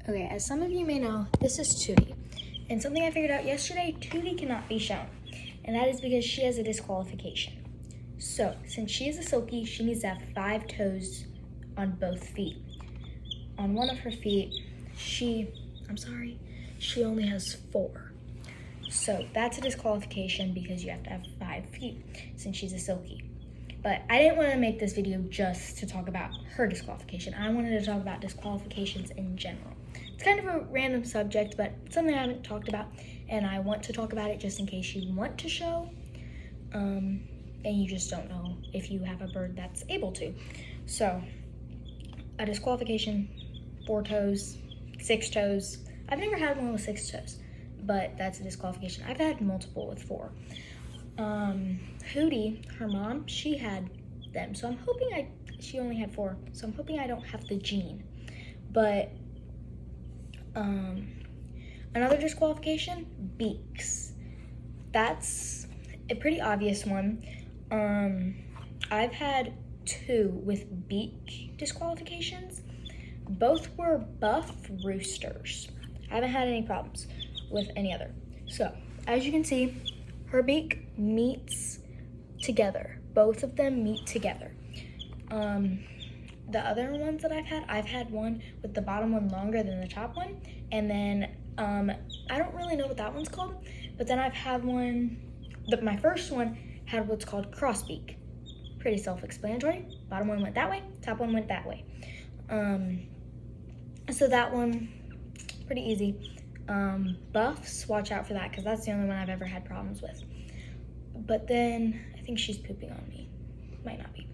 Okay, as some of you may know, this is Tootie. And something I figured out yesterday, Tootie cannot be shown. And that is because she has a disqualification. So, since she is a silky, she needs to have 5 toes on both feet. On one of her feet, she only has 4. So that's a disqualification because you have to have 5 feet since she's a silky. But I didn't want to make this video just to talk about her disqualification. I wanted to talk about disqualifications in general. It's kind of a random subject, but it's something I haven't talked about, and I want to talk about it just in case you want to show, and you just don't know if you have a bird that's able to. So, a disqualification, 4 toes, 6 toes. I've never had one with 6 toes, but that's a disqualification. I've had multiple with 4. Hootie, her mom, she had them, so I'm hoping she only had 4, so I'm hoping I don't have the gene. But another disqualification, beaks. That's a pretty obvious one. I've had 2 with beak disqualifications. Both were buff roosters. I haven't had any problems with any other. So, as you can see, her beak meets together. Both of them meet together. The other ones that I've had one with the bottom one longer than the top one, and then I don't really know what that one's called, but then I've had one, my first one had what's called crossbeak. Pretty self-explanatory. Bottom one went that way, top one went that way. So that one, pretty easy. Buffs, watch out for that because that's the only one I've ever had problems with. But then, I think she's pooping on me. Might not be.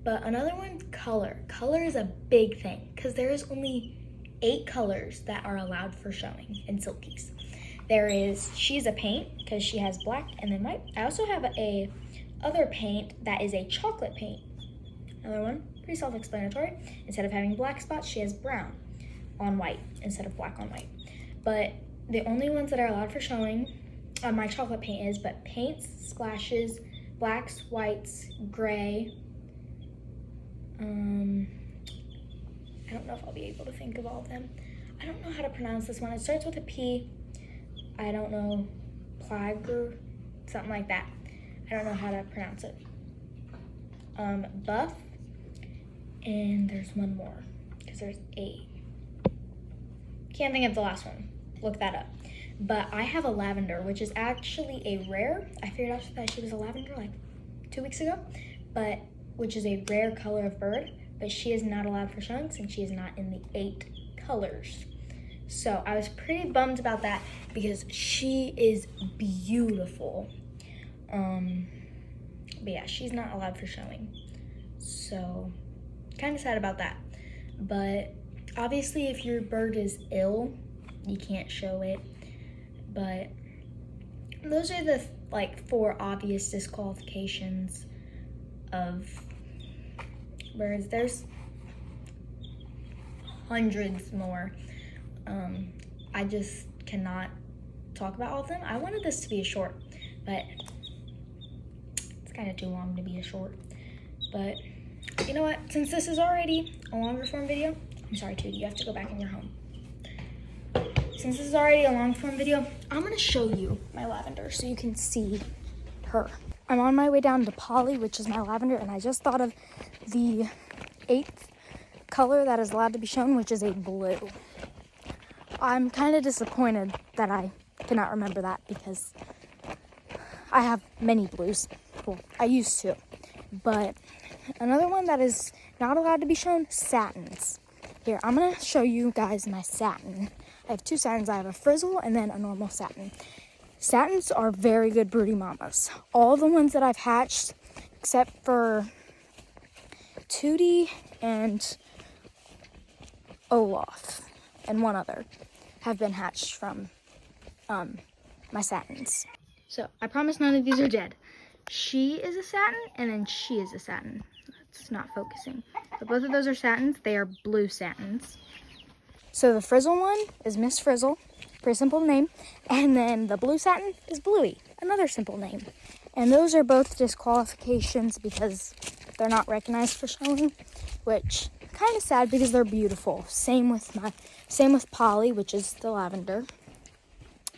But another one, color. Color is a big thing because there is only 8 colors that are allowed for showing in silkies. She's a paint because she has black and then white. I also have a other paint that is a chocolate paint. Another one, pretty self-explanatory. Instead of having black spots, she has brown on white instead of black on white. But the only ones that are allowed for showing on my chocolate paint is, but paints, splashes, blacks, whites, gray. I don't know if I'll be able to think of all of them. I don't know how to pronounce this one. It starts with a P. I don't know, plague or something like that. I don't know how to pronounce it. Buff, and there's one more because there's 8. Can't think of the last one. Look that up. But I have a lavender, which is actually a rare. I figured out that she was a lavender like 2 weeks ago, which is a rare color of bird, but she is not allowed for showing since she is not in the 8 colors. So I was pretty bummed about that because she is beautiful. But yeah, she's not allowed for showing. So kind of sad about that. But obviously if your bird is ill, you can't show it. But those are the 4 obvious disqualifications of birds. There's hundreds more. I just cannot talk about all of them. I wanted this to be a short, but it's kind of too long to be a short. But you know what? Since this is already a longer form video, I'm sorry, Tootie, you have to go back in your home. Since this is already a long form video, I'm gonna show you my lavender so you can see her. I'm on my way down to Polly, which is my lavender, and I just thought of the 8th color that is allowed to be shown, which is a blue. I'm kind of disappointed that I cannot remember that because I have many blues. Well, I used to. But another one that is not allowed to be shown, satins. Here, I'm gonna show you guys my satin. I have 2 satins. I have a frizzle and then a normal satin. Satins are very good broody mamas. All the ones that I've hatched, except for Tootie and Olaf and one other, have been hatched from my satins. So I promise none of these are dead. She is a satin and then she is a satin. It's not focusing. But both of those are satins. They are blue satins. So the frizzle one is Miss Frizzle, pretty simple name. And then the blue satin is Bluey, another simple name. And those are both disqualifications because they're not recognized for showing, which kind of sad because they're beautiful. Same with Polly, which is the lavender.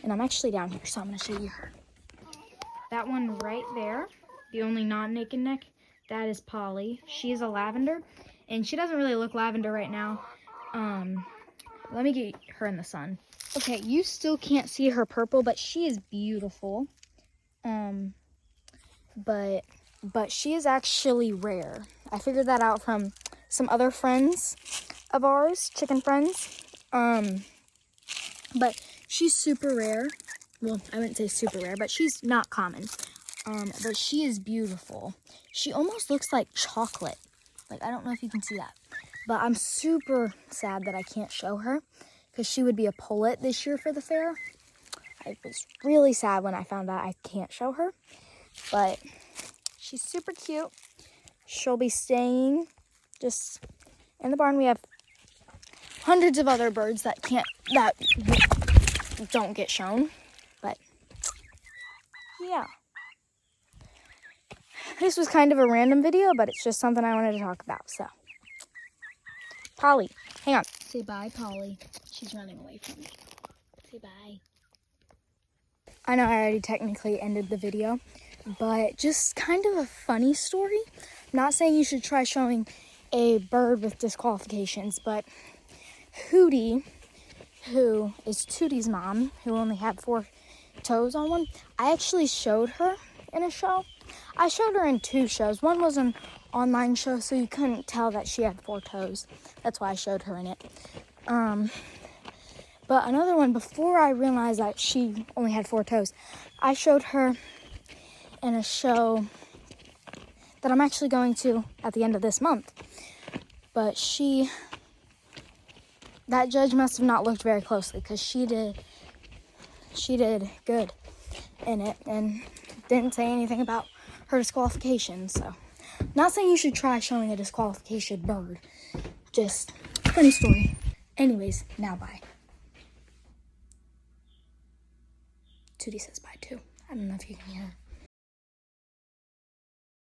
And I'm actually down here, so I'm gonna show you her. That one right there, the only non-naked neck, that is Polly. She is a lavender, and she doesn't really look lavender right now. Let me get her in the sun. Okay, you still can't see her purple, but she is beautiful. But she is actually rare. I figured that out from some other friends of ours, chicken friends. But she's super rare. Well, I wouldn't say super rare, but she's not common. But she is beautiful. She almost looks like chocolate. Like, I don't know if you can see that. But I'm super sad that I can't show her because she would be a pullet this year for the fair. I was really sad when I found out I can't show her. But she's super cute. She'll be staying just in the barn. We have hundreds of other birds that don't get shown. But yeah. This was kind of a random video, but it's just something I wanted to talk about. So, Polly, hang on. Say bye, Polly. She's running away from me. Say bye. I know I already technically ended the video, but just kind of a funny story. Not saying you should try showing a bird with disqualifications, but Hootie, who is Tootie's mom, who only had 4 toes on one, I actually showed her in a show. I showed her in 2 shows. One was an online show, so you couldn't tell that she had 4 toes. That's why I showed her in it. But another one, before I realized that she only had 4 toes, I showed her in a show that I'm actually going to at the end of this month. But that judge must have not looked very closely because she did good in it and didn't say anything about her disqualification. So, not saying you should try showing a disqualification bird. Just funny story. Anyways, now bye. Tootie says bye too. I don't know if you can hear her.